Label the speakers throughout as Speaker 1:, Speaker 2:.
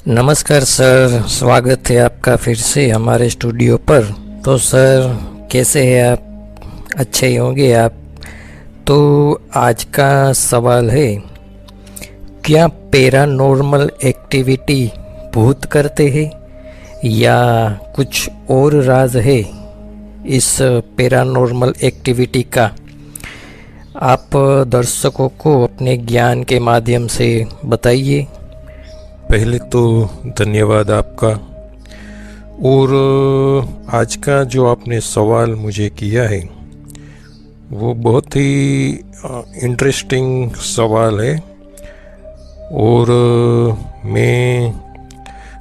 Speaker 1: नमस्कार सर, स्वागत है आपका फिर से हमारे स्टूडियो पर। तो सर, कैसे हैं आप? अच्छे ही होंगे आप। तो आज का सवाल है, क्या पैरानॉर्मल एक्टिविटी भूत करते हैं या कुछ और राज है इस पैरानॉर्मल एक्टिविटी का? आप दर्शकों को अपने ज्ञान के माध्यम से बताइए।
Speaker 2: पहले तो धन्यवाद आपका। और आज का जो आपने सवाल मुझे किया है वो बहुत ही इंटरेस्टिंग सवाल है। और मैं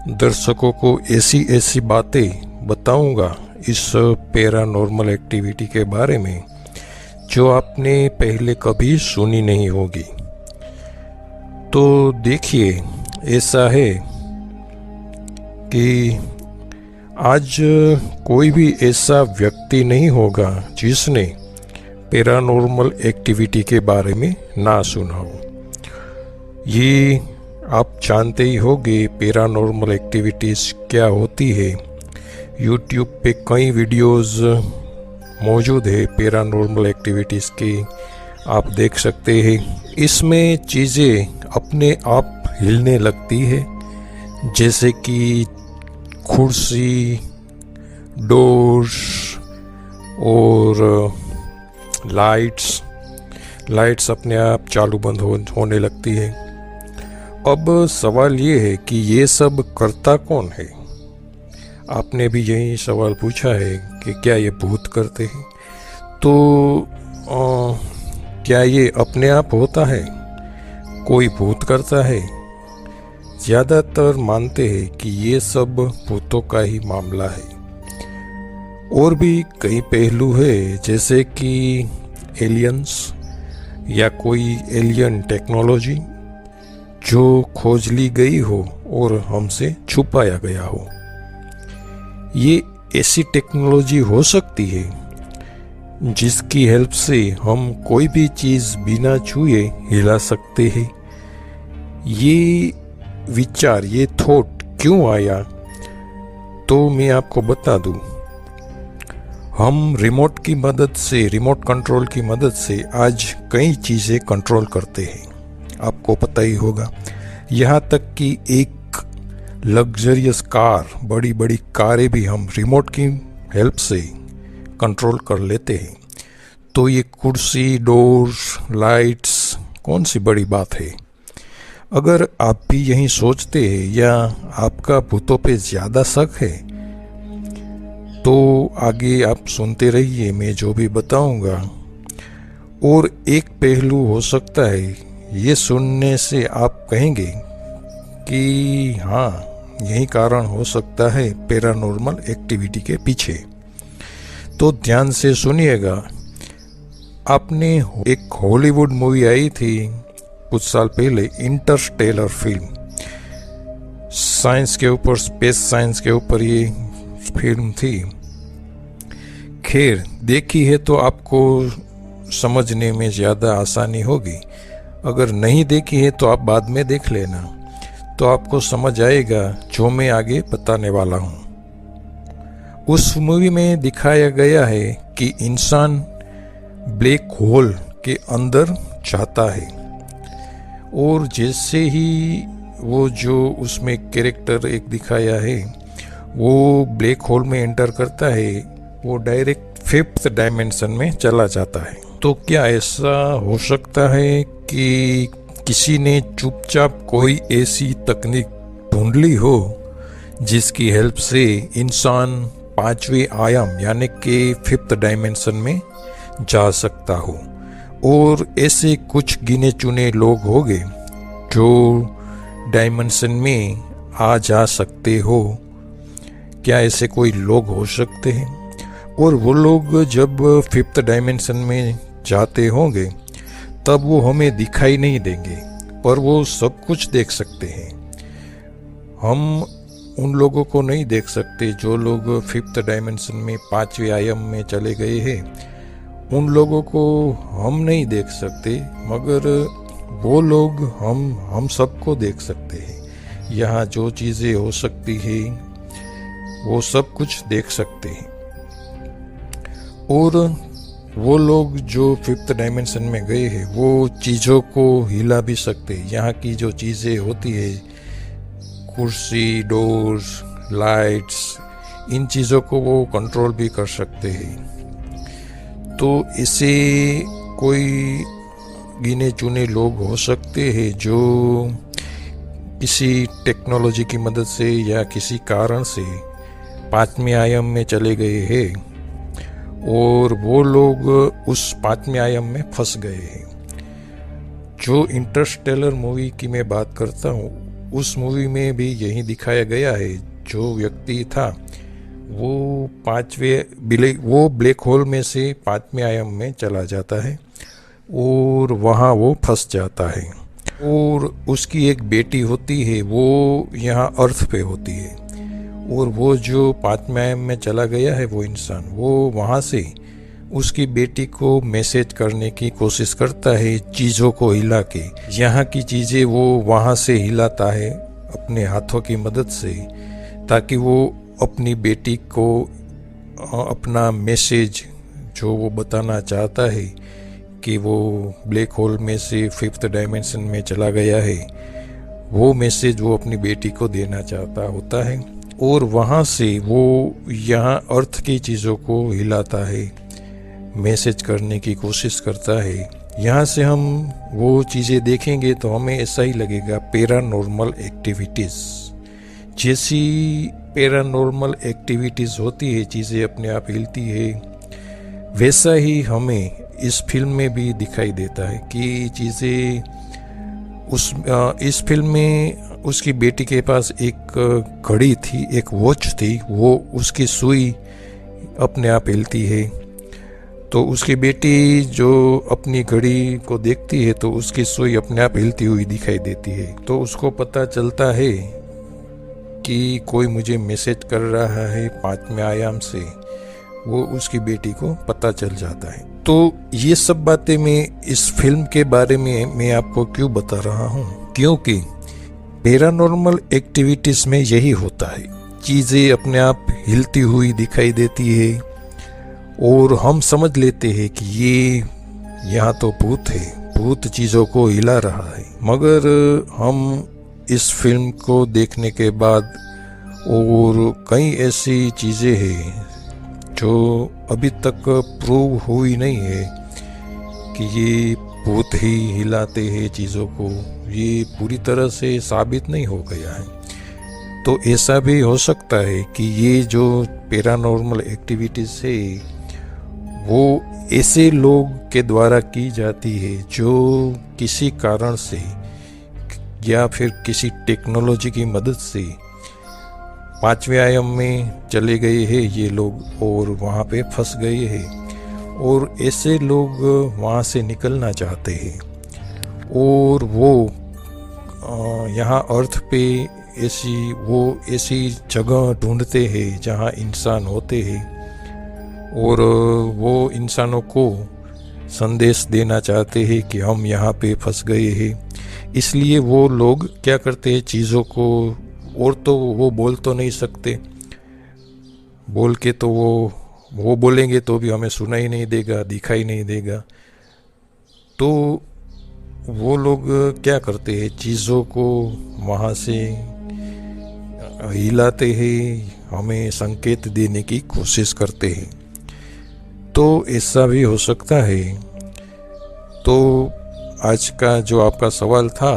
Speaker 2: दर्शकों को ऐसी ऐसी बातें बताऊंगा इस पैरानॉर्मल एक्टिविटी के बारे में जो आपने पहले कभी सुनी नहीं होगी। तो देखिए, ऐसा है कि आज कोई भी ऐसा व्यक्ति नहीं होगा जिसने पैरानॉर्मल एक्टिविटी के बारे में ना सुना हो। ये आप जानते ही होंगे पैरानॉर्मल एक्टिविटीज़ क्या होती है। यूट्यूब पे कई वीडियोस मौजूद है पैरानॉर्मल एक्टिविटीज़ के, आप देख सकते हैं। इसमें चीज़ें अपने आप हिलने लगती है, जैसे कि कुर्सी, डोर्स और लाइट्स अपने आप चालू बंद होने लगती है। अब सवाल ये है कि ये सब करता कौन है? आपने भी यही सवाल पूछा है कि क्या ये भूत करते हैं। तो क्या ये अपने आप होता है? कोई भूत करता है? ज़्यादातर मानते हैं कि ये सब भूतों का ही मामला है। और भी कई पहलू है, जैसे कि एलियंस या कोई एलियन टेक्नोलॉजी जो खोज ली गई हो और हमसे छुपाया गया हो। ये ऐसी टेक्नोलॉजी हो सकती है जिसकी हेल्प से हम कोई भी चीज़ बिना छुए हिला सकते हैं। ये विचार, ये थॉट क्यों आया, तो मैं आपको बता दूं। हम रिमोट कंट्रोल की मदद से आज कई चीज़ें कंट्रोल करते हैं, आपको पता ही होगा। यहाँ तक कि एक लग्जरियस कार, बड़ी बड़ी कारें भी हम रिमोट की हेल्प से कंट्रोल कर लेते हैं। तो ये कुर्सी, डोर्स, लाइट्स कौन सी बड़ी बात है? अगर आप भी यही सोचते हैं या आपका भूतों पे ज़्यादा शक है तो आगे आप सुनते रहिए, मैं जो भी बताऊंगा। और एक पहलू हो सकता है, ये सुनने से आप कहेंगे कि हाँ, यही कारण हो सकता है पैरानॉर्मल एक्टिविटी के पीछे। तो ध्यान से सुनिएगा। आपने एक हॉलीवुड मूवी आई थी कुछ साल पहले, इंटरस्टेलर फिल्म, साइंस के ऊपर, स्पेस साइंस के ऊपर ये फिल्म थी। खैर, देखी है तो आपको समझने में ज़्यादा आसानी होगी। अगर नहीं देखी है तो आप बाद में देख लेना, तो आपको समझ आएगा जो मैं आगे बताने वाला हूँ। उस मूवी में दिखाया गया है कि इंसान ब्लैक होल के अंदर जाता है, और जैसे ही वो जो उसमें कैरेक्टर एक दिखाया है वो ब्लैक होल में एंटर करता है, वो डायरेक्ट 5th डायमेंशन में चला जाता है। तो क्या ऐसा हो सकता है कि किसी ने चुपचाप कोई ऐसी तकनीक ढूंढ ली हो जिसकी हेल्प से इंसान 5वें आयाम यानी कि 5th डायमेंशन में जा सकता हो? और ऐसे कुछ गिने चुने लोग होंगे जो डायमेंशन में आ जा सकते हो। क्या ऐसे कोई लोग हो सकते हैं? और वो लोग जब 5th डायमेंशन में जाते होंगे तब वो हमें दिखाई नहीं देंगे, पर वो सब कुछ देख सकते हैं। हम उन लोगों को नहीं देख सकते जो लोग 5th डायमेंशन में 5वें आयाम में चले गए हैं। उन लोगों को हम नहीं देख सकते, मगर वो लोग हम सबको देख सकते हैं। यहाँ जो चीज़ें हो सकती है वो सब कुछ देख सकते हैं। और वो लोग जो फिफ्थ डायमेंशन में गए हैं वो चीज़ों को हिला भी सकते हैं। यहाँ की जो चीज़ें होती है, कुर्सी, डोर्स, लाइट्स, इन चीज़ों को वो कंट्रोल भी कर सकते हैं। तो इसे कोई गिने चुने लोग हो सकते हैं जो किसी टेक्नोलॉजी की मदद से या किसी कारण से पांचवें आयाम में चले गए हैं और वो लोग उस पांचवें आयाम में फंस गए हैं। जो इंटरस्टेलर मूवी की मैं बात करता हूँ, उस मूवी में भी यही दिखाया गया है। जो व्यक्ति था वो वो ब्लैक होल में से पांचवें आयाम में चला जाता है और वहाँ वो फंस जाता है। और उसकी एक बेटी होती है, वो यहाँ अर्थ पे होती है। और वो जो पांचवें आयाम में चला गया है वो इंसान, वो वहाँ से उसकी बेटी को मैसेज करने की कोशिश करता है चीज़ों को हिला के। यहाँ की चीज़ें वो वहाँ से हिलाता है अपने हाथों की मदद से, ताकि वो अपनी बेटी को अपना मैसेज जो वो बताना चाहता है कि वो ब्लैक होल में से फिफ्थ डायमेंशन में चला गया है, वो मैसेज वो अपनी बेटी को देना चाहता होता है। और वहाँ से वो यहाँ अर्थ की चीज़ों को हिलाता है, मैसेज करने की कोशिश करता है। यहाँ से हम वो चीज़ें देखेंगे तो हमें ऐसा ही लगेगा पैरानॉर्मल एक्टिविटीज़ जैसी पैरानॉर्मल एक्टिविटीज़ होती है, चीज़ें अपने आप हिलती है, वैसा ही हमें इस फिल्म में भी दिखाई देता है कि चीज़ें इस फिल्म में उसकी बेटी के पास एक घड़ी थी, एक वॉच थी, वो उसकी सुई अपने आप हिलती है। तो उसकी बेटी जो अपनी घड़ी को देखती है तो उसकी सुई अपने आप हिलती हुई दिखाई देती है। तो उसको पता चलता है कि कोई मुझे मैसेज कर रहा है पांचवें आयाम से, वो उसकी बेटी को पता चल जाता है। तो ये सब बातें मैं इस फिल्म के बारे में मैं आपको क्यों बता रहा हूँ, क्योंकि पैरानॉर्मल एक्टिविटीज़ में यही होता है, चीज़ें अपने आप हिलती हुई दिखाई देती है और हम समझ लेते हैं कि ये यहाँ तो भूत है, भूत चीज़ों को हिला रहा है। मगर हम इस फिल्म को देखने के बाद और कई ऐसी चीज़ें हैं जो अभी तक प्रूव हुई नहीं है कि ये भूत ही हिलाते हैं चीज़ों को, ये पूरी तरह से साबित नहीं हो गया है। तो ऐसा भी हो सकता है कि ये जो पैरानॉर्मल एक्टिविटीज़ है वो ऐसे लोग के द्वारा की जाती है जो किसी कारण से या फिर किसी टेक्नोलॉजी की मदद से पांचवें आयाम में चले गए हैं ये लोग और वहाँ पे फंस गए हैं और ऐसे लोग वहाँ से निकलना चाहते हैं और वो यहाँ अर्थ पे ऐसी जगह ढूंढते हैं जहाँ इंसान होते हैं और वो इंसानों को संदेश देना चाहते हैं कि हम यहाँ पे फंस गए हैं। इसलिए वो लोग क्या करते हैं, चीज़ों को, और तो वो बोल तो नहीं सकते, बोल के तो वो बोलेंगे तो भी हमें सुना ही नहीं देगा, दिखाई नहीं देगा। तो वो लोग क्या करते हैं, चीज़ों को वहाँ से हिलाते हैं, हमें संकेत देने की कोशिश करते हैं। तो ऐसा भी हो सकता है। तो आज का जो आपका सवाल था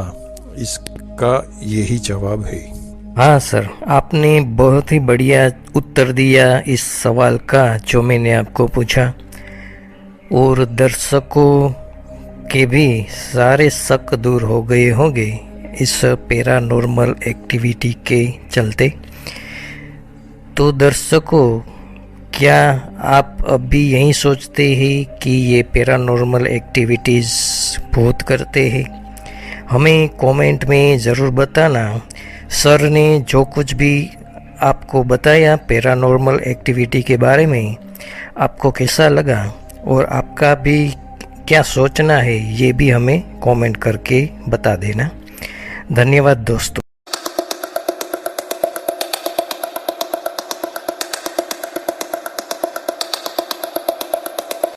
Speaker 2: इसका यही जवाब है।
Speaker 1: हाँ सर, आपने बहुत ही बढ़िया उत्तर दिया इस सवाल का जो मैंने आपको पूछा, और दर्शकों के भी सारे शक दूर हो गए होंगे इस पैरानॉर्मल एक्टिविटी के चलते। तो दर्शकों, क्या आप अभी यही सोचते हैं कि ये पैरानॉर्मल एक्टिविटीज़ भूत करते हैं? हमें कमेंट में ज़रूर बताना। सर ने जो कुछ भी आपको बताया पैरानॉर्मल एक्टिविटी के बारे में, आपको कैसा लगा और आपका भी क्या सोचना है, ये भी हमें कमेंट करके बता देना। धन्यवाद दोस्तों।